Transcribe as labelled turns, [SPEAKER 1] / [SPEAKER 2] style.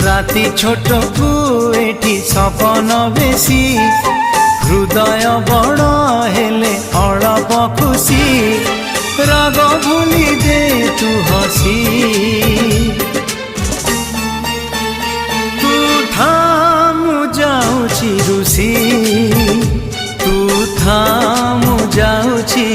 [SPEAKER 1] राति छोट को एठी सपन बेसी हृदय बड़ हेले अळप खुशी राग भूली दे तू हसी तू था मु जाऊची रुसी तू था मु जाऊची